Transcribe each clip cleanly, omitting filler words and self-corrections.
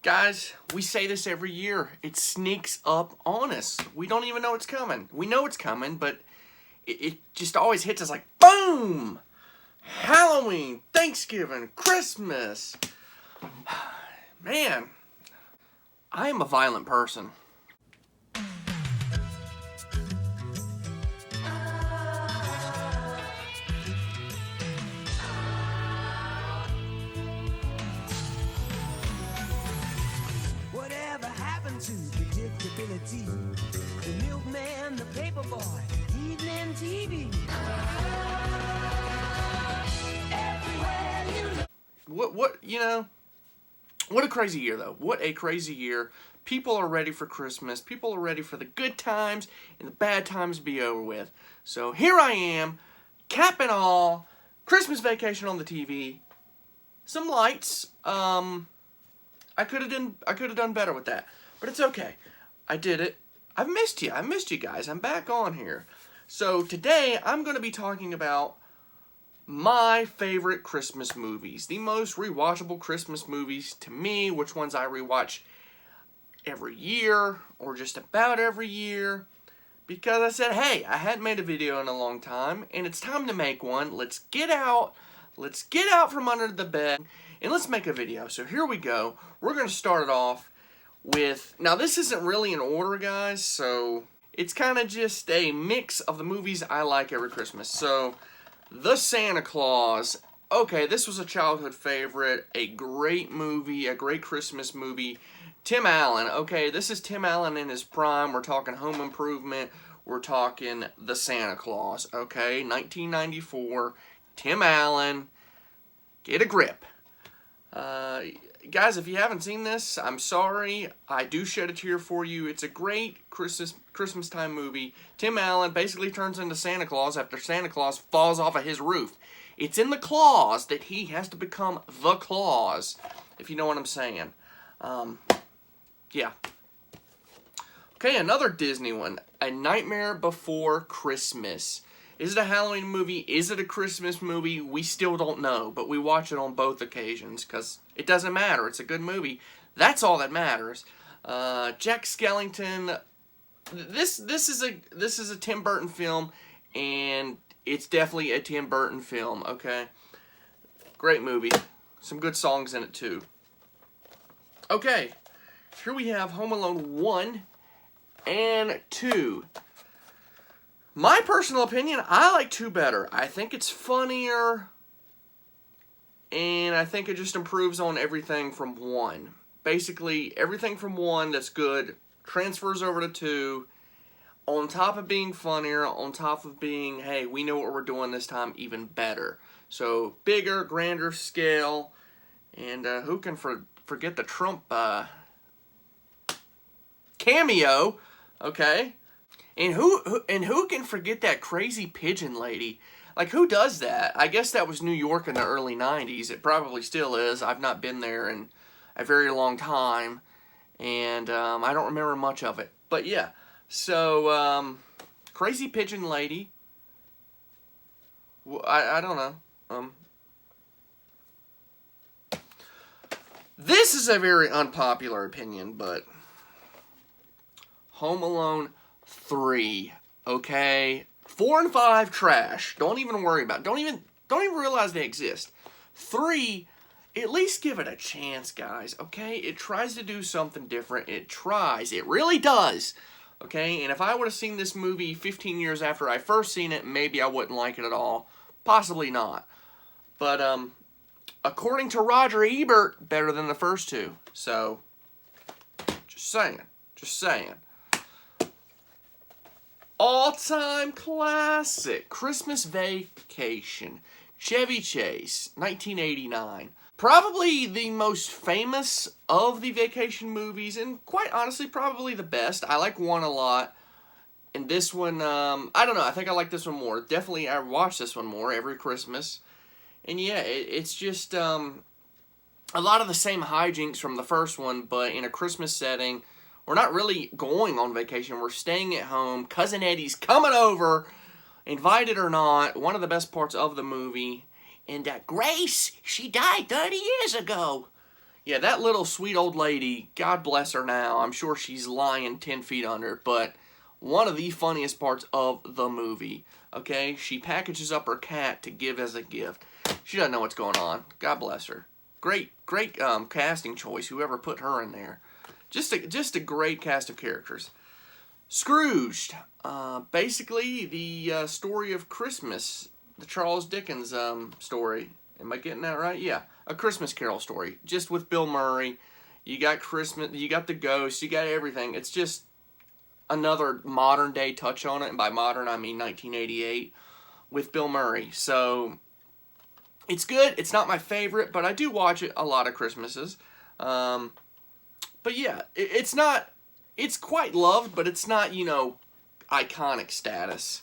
Guys, we say this every year. It sneaks up on us. We don't even know it's coming. We know it's coming, but it just always hits us like, boom! Halloween, Thanksgiving, Christmas. Man, I am a violent person. Whatever happened to predictability? The milkman, the paperboy, evening TV. Everywhere you look. What a crazy year, though. What a crazy year. People are ready for Christmas. People are ready for the good times and the bad times to be over with. So here I am, cap and all, Christmas Vacation on the TV, some lights. I could have done better with that, but it's okay. I did it. I've missed you. I missed you guys. I'm back on here. So today I'm going to be talking about my favorite Christmas movies, the most rewatchable Christmas movies to me, which ones I rewatch every year or just about every year, because I said, hey, I hadn't made a video in a long time and it's time to make one. Let's get out from under the bed and let's make a video. So here we go. We're going to start it off with, now this isn't really in order, guys, so it's kind of just a mix of the movies I like every Christmas. So The Santa Claus. Okay, this was a childhood favorite, a great movie, a great Christmas movie. Tim Allen. Okay, this is Tim Allen in his prime. We're talking Home Improvement. We're talking The Santa Claus. Okay, 1994. Tim Allen. Get a grip. Guys, if you haven't seen this, I'm sorry. I do shed a tear for you. It's a great Christmas time movie. Tim Allen basically turns into Santa Claus after Santa Claus falls off of his roof. It's in the clause that he has to become the Claus, if you know what I'm saying. Yeah. Okay, another Disney one. A Nightmare Before Christmas. Is it a Halloween movie? Is it a Christmas movie? We still don't know, but we watch it on both occasions because it doesn't matter. It's a good movie. That's all that matters. Jack Skellington. This is a Tim Burton film, and it's definitely a Tim Burton film. Okay, great movie. Some good songs in it too. Okay, here we have Home Alone 1 and 2. My personal opinion, I like 2 better. I think it's funnier, and I think it just improves on everything from 1. Basically, everything from 1 that's good transfers over to 2, on top of being funnier, on top of being, hey, we know what we're doing this time, even better. So, bigger, grander scale, and who can forget the Trump cameo, okay? And who can forget that crazy pigeon lady? Like, who does that? I guess that was New York in the early 90s. It probably still is. I've not been there in a very long time. And I don't remember much of it. But yeah. So, crazy pigeon lady. I don't know. This is a very unpopular opinion, but Home Alone 3, okay? 4 and 5, trash. Don't even worry about it. Don't even realize they exist. 3, at least give it a chance, guys, okay? It tries to do something different. It tries. It really does, okay? And if I would have seen this movie 15 years after I first seen it, maybe I wouldn't like it at all. Possibly not. But, according to Roger Ebert, better than the first 2. So, just saying. Just saying. All-time classic, Christmas Vacation, Chevy Chase, 1989. Probably the most famous of the vacation movies, and quite honestly, probably the best. I like 1 a lot, and this one, I don't know, I think I like this one more. Definitely, I watch this one more every Christmas. And yeah, it's just a lot of the same hijinks from the first one, but in a Christmas setting. We're not really going on vacation. We're staying at home. Cousin Eddie's coming over, invited or not. One of the best parts of the movie. And Grace, she died 30 years ago. Yeah, that little sweet old lady, God bless her now, I'm sure she's lying 10 feet under, but one of the funniest parts of the movie, okay? She packages up her cat to give as a gift. She doesn't know what's going on. God bless her. Great casting choice, whoever put her in there. Just a great cast of characters. Scrooged, basically the story of Christmas, the Charles Dickens story. Am I getting that right? Yeah, A Christmas Carol story, just with Bill Murray. You got Christmas, you got the ghost, you got everything. It's just another modern day touch on it, and by modern I mean 1988 with Bill Murray. So it's good. It's not my favorite, but I do watch it a lot of Christmases. But yeah, it's not. It's quite loved, but it's not, you know, iconic status,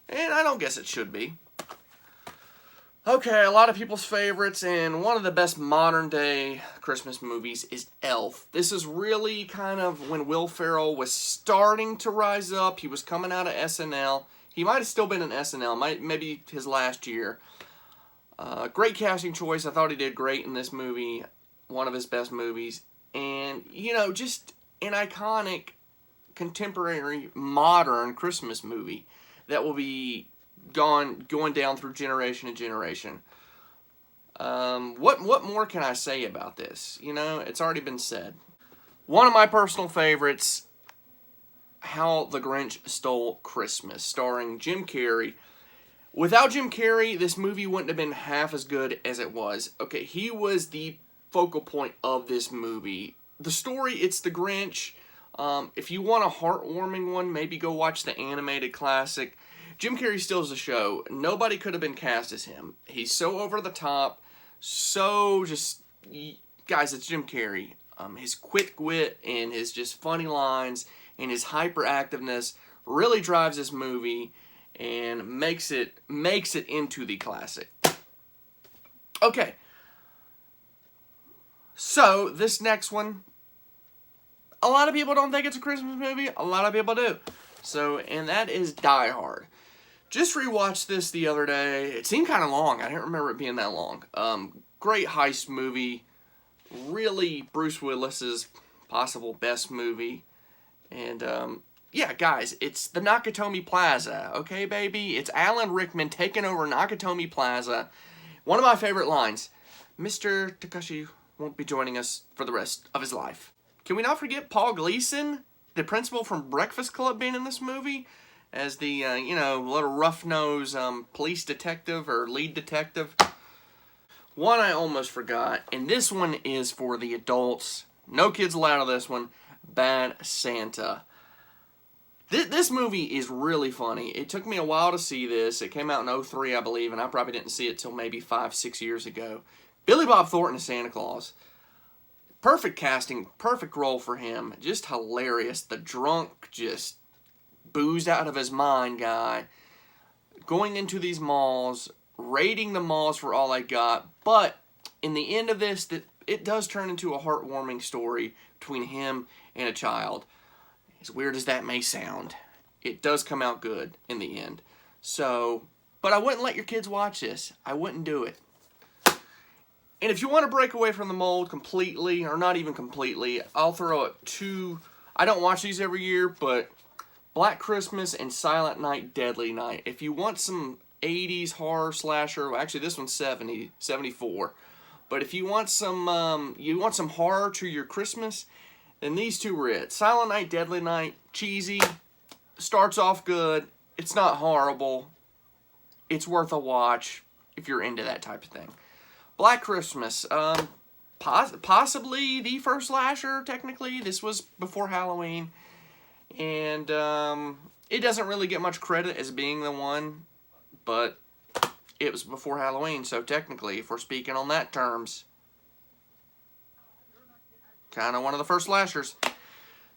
and I don't guess it should be. Okay, a lot of people's favorites, and one of the best modern-day Christmas movies is Elf. This is really kind of when Will Ferrell was starting to rise up. He was coming out of SNL. He might have still been in SNL, maybe his last year. Great casting choice. I thought he did great in this movie. One of his best movies. And, you know, just an iconic, contemporary, modern Christmas movie that will be going down through generation to generation. What more can I say about this? You know, it's already been said. One of my personal favorites, How the Grinch Stole Christmas, starring Jim Carrey. Without Jim Carrey, this movie wouldn't have been half as good as it was. Okay, he was the focal point of this movie. The story, it's the Grinch. If you want a heartwarming one, maybe go watch the animated classic. Jim Carrey steals the show. Nobody could have been cast as him. He's so over the top, so just... Guys, it's Jim Carrey. His quick wit and his just funny lines and his hyperactiveness really drives this movie and makes it into the classic. Okay. So, this next one, a lot of people don't think it's a Christmas movie. A lot of people do. So, and that is Die Hard. Just rewatched this the other day. It seemed kind of long. I didn't remember it being that long. Great heist movie. Really Bruce Willis's possible best movie. And, yeah, guys, it's the Nakatomi Plaza. Okay, baby? It's Alan Rickman taking over Nakatomi Plaza. One of my favorite lines. Mr. Takashi won't be joining us for the rest of his life. Can we not forget Paul Gleason, the principal from Breakfast Club, being in this movie as the, you know, little rough-nosed police detective or lead detective. One I almost forgot, and this one is for the adults. No kids allowed on this one. Bad Santa. This movie is really funny. It took me a while to see this. It came out in 2003, I believe, and I probably didn't see it till maybe 5-6 years ago. Billy Bob Thornton as Santa Claus. Perfect casting, perfect role for him. Just hilarious. The drunk, just boozed out of his mind guy. Going into these malls, raiding the malls for all I got. But in the end of this, it does turn into a heartwarming story between him and a child. As weird as that may sound, it does come out good in the end. So, but I wouldn't let your kids watch this. I wouldn't do it. And if you want to break away from the mold completely, or not even completely, I'll throw it two. I don't watch these every year, but Black Christmas and Silent Night, Deadly Night. If you want some 80s horror slasher, well, actually this one's 74. But if you want some horror to your Christmas, then these two were it. Silent Night, Deadly Night, cheesy, starts off good. It's not horrible. It's worth a watch if you're into that type of thing. Black Christmas, possibly the first slasher, technically. This was before Halloween. And it doesn't really get much credit as being the one, but it was before Halloween, so technically, if we're speaking on that terms, kind of one of the first slashers.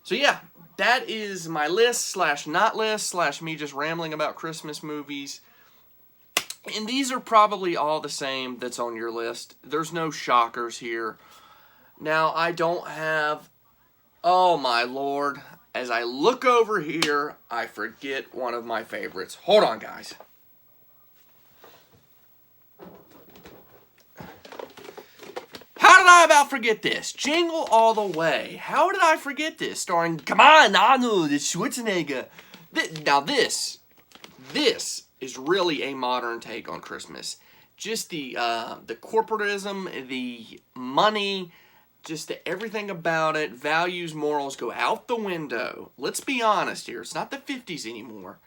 So yeah, that is my list slash not list slash me just rambling about Christmas movies. And these are probably all the same that's on your list. There's no shockers here. Now, I don't have... Oh, my Lord. As I look over here, I forget one of my favorites. Hold on, guys. How did I about forget this? Jingle All the Way. How did I forget this? Starring, come on, Arnold Schwarzenegger. Now this is really a modern take on Christmas. Just the corporatism, the money, just everything about it, values, morals go out the window. Let's be honest here. It's not the 50s anymore.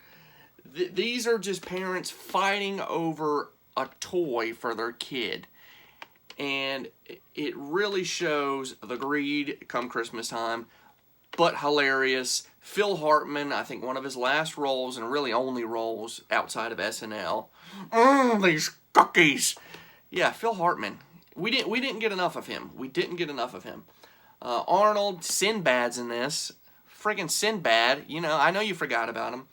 These are just parents fighting over a toy for their kid. And it really shows the greed come Christmas time, but hilarious. Phil Hartman, I think one of his last roles, and really only roles outside of SNL. These cookies. Yeah, Phil Hartman. We didn't get enough of him. We didn't get enough of him. Arnold, Sinbad's in this. Friggin' Sinbad. You know, I know you forgot about him.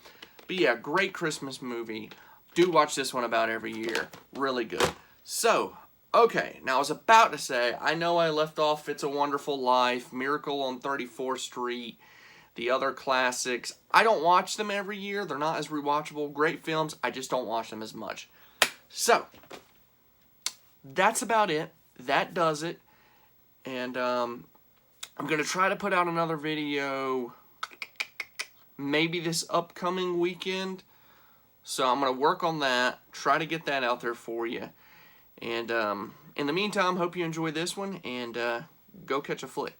But yeah, great Christmas movie. Do watch this one about every year. Really good. So, okay, now I was about to say, I know I left off It's a Wonderful Life, Miracle on 34th Street, the other classics. I don't watch them every year. They're not as rewatchable. Great films. I just don't watch them as much. So, that's about it. That does it. And I'm going to try to put out another video maybe this upcoming weekend. So I'm going to work on that. Try to get that out there for you. And in the meantime, hope you enjoy this one. And go catch a flick.